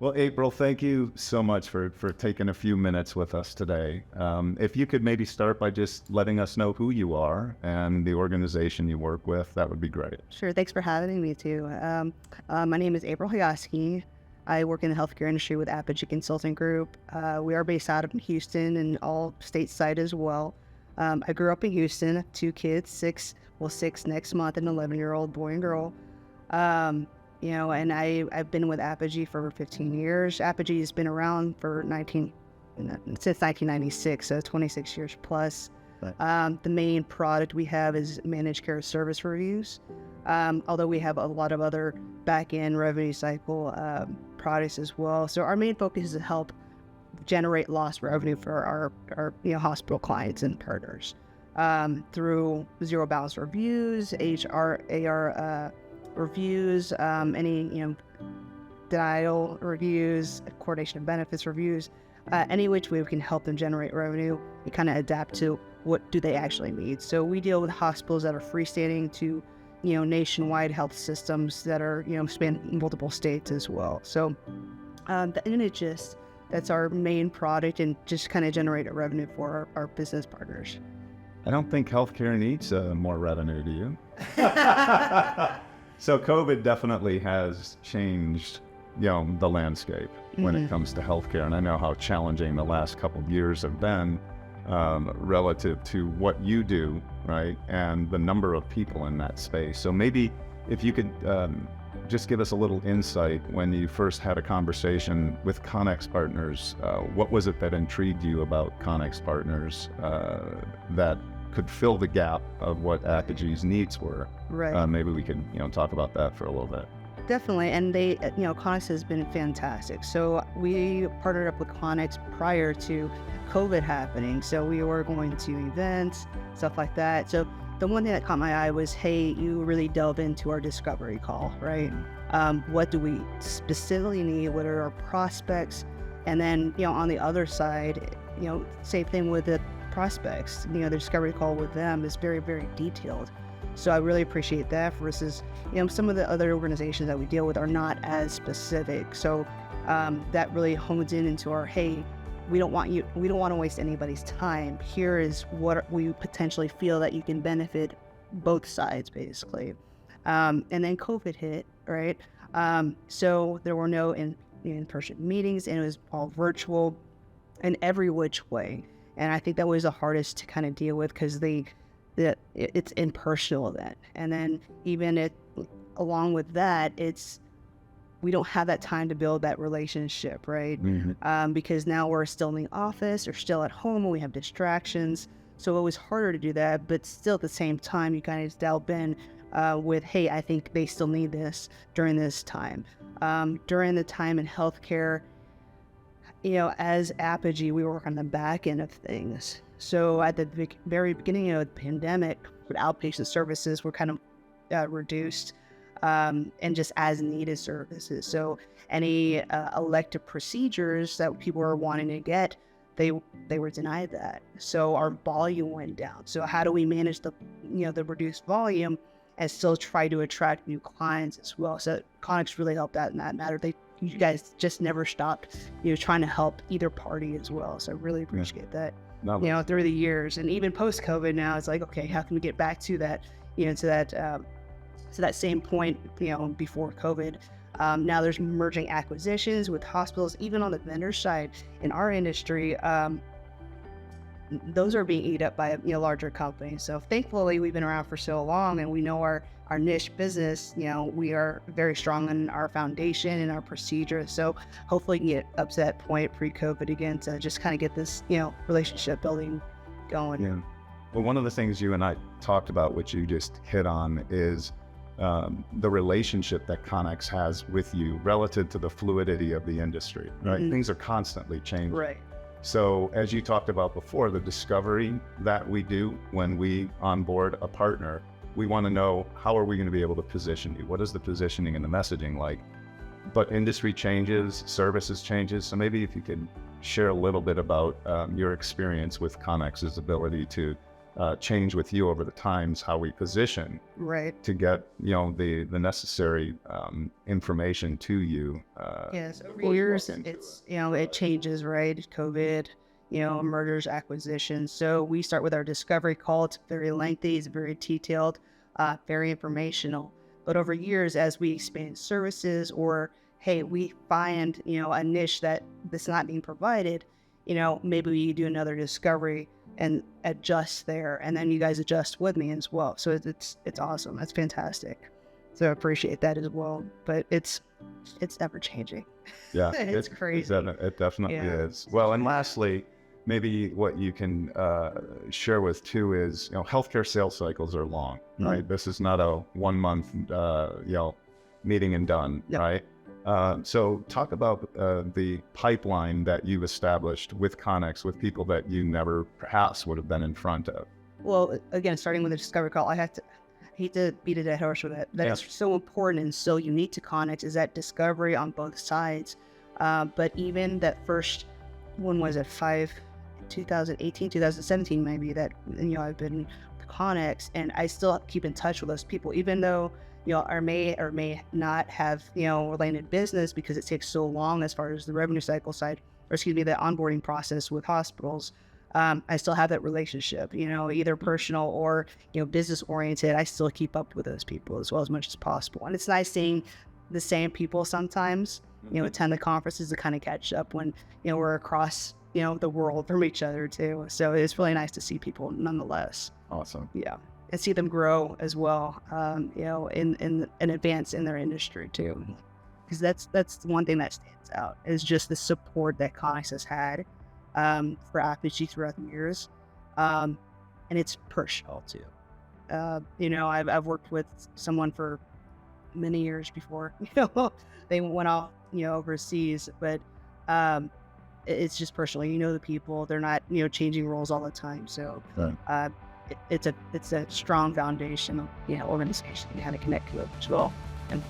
Well, April, thank you so much for taking a few minutes with us today. If you could maybe start by just letting us know who you are and the organization you work with, that would be great. Sure. Thanks for having me too. My name is April Hajovsky. I work in the healthcare industry with Apogee Consulting Group. We are based out of Houston and all stateside as well. I grew up in Houston, 2 kids, six next month, an 11-year-old boy and girl. And I've been with Apogee for over 15 years. Apogee has been around for since 1996, so 26 years plus. Right. The main product we have is managed care service reviews, although we have a lot of other back-end revenue cycle products as well. So our main focus is to help generate lost revenue for our hospital clients and partners through zero balance reviews, AR reviews, any denial reviews, coordination of benefits reviews, any which way we can help them generate revenue and kind of adapt to what do they actually need. So we deal with hospitals that are freestanding to nationwide health systems that are span multiple states as well. So that's our main product, and just kind of generate a revenue for our business partners. I don't think healthcare needs more revenue, do you? So COVID definitely has changed, the landscape when it comes to healthcare. And I know how challenging the last couple of years have been relative to what you do, right? And the number of people in that space. So maybe if you could just give us a little insight when you first had a conversation with Connex partners, what was it that intrigued you about Connex partners that could fill the gap of what Apogee's needs were? Right. Maybe we could, talk about that for a little bit. Definitely, and they, Connex has been fantastic. So we partnered up with Connex prior to COVID happening. So we were going to events, stuff like that. So the one thing that caught my eye was, hey, you really delve into our discovery call, right? What do we specifically need? What are our prospects? And then, on the other side, same thing with the prospects. The discovery call with them is very, very detailed. So I really appreciate that versus, some of the other organizations that we deal with are not as specific. So that really hones into our, hey, we don't want to waste anybody's time. Here is what we potentially feel that you can benefit both sides, basically. And then COVID hit, right? So there were no in-person meetings, and it was all virtual in every which way. And I think that was the hardest to kind of deal with, because it's impersonal then. And then along with that, we don't have that time to build that relationship, right? Because now we're still in the office or still at home, and we have distractions. So it was harder to do that, but still at the same time, you kind of delve in with, hey, I think they still need this during this time. During the time in healthcare, as Apogee, we work on the back end of things. So at the very beginning of the pandemic, with outpatient services were kind of reduced, and just as needed services. So any elective procedures that people were wanting to get, they were denied that. So our volume went down. So how do we manage the reduced volume and still try to attract new clients as well? So Connex really helped out in that matter. You guys just never stopped, trying to help either party as well. So I really appreciate that. Through the years, and even post-COVID now, it's like, okay, how can we get back to that, to that same point, before COVID? Now there's merging acquisitions with hospitals, even on the vendor side in our industry. Those are being eaten up by larger companies. So thankfully, we've been around for so long, and we know our niche business. We are very strong in our foundation and our procedure. So hopefully, we can get up to that point pre-COVID again to just kind of get this relationship building going. Yeah. Well, one of the things you and I talked about, which you just hit on, is the relationship that Connex has with you relative to the fluidity of the industry. Right, things are constantly changing. Right. So as you talked about before, the discovery that we do when we onboard a partner, we want to know, how are we going to be able to position you? What is the positioning and the messaging like? But industry changes, services changes. So maybe if you could share a little bit about your experience with Connex's ability to change with you over the times, how we position Right. to get, the necessary information to you. Yes. Over before you years, walk into it's, it changes, right? COVID, mergers, acquisitions. So we start with our discovery call. It's very lengthy, it's very detailed, very informational. But over years, as we expand services, or hey, we find, a niche that's not being provided, maybe we do another discovery and adjust there, and then you guys adjust with me as well. So it's awesome. That's fantastic. So I appreciate that as well. But it's ever changing. Yeah, It's crazy. It definitely Yeah. is. Well, and lastly, maybe what you can share with too is, healthcare sales cycles are long, right? This is not a 1 month, meeting and done, Yep. right? So talk about the pipeline that you've established with Connex, with people that you never perhaps would have been in front of. Well, again, starting with the discovery call, I hate to beat a dead horse with it. That's so important and so unique to Connex, is that discovery on both sides. But even that first one was at 2018, 2017, maybe, that, I've been with Connex, and I still keep in touch with those people, even though, I may or may not have, landed business because it takes so long as far as the revenue cycle side, or excuse me, the onboarding process with hospitals. I still have that relationship, either personal or, business oriented. I still keep up with those people as well as much as possible. And it's nice seeing the same people sometimes, attend the conferences to kind of catch up when, we're across, the world from each other too. So it's really nice to see people nonetheless. Awesome. Yeah. And see them grow as well, in advance in their industry too. Because that's the one thing that stands out, is just the support that Connex has had for Apogee throughout the years. And it's personal too. I've worked with someone for many years before, they went off, overseas, but it's just personal. The people, they're not, changing roles all the time. So it's a strong foundation of, organization to kind of connect with as well. And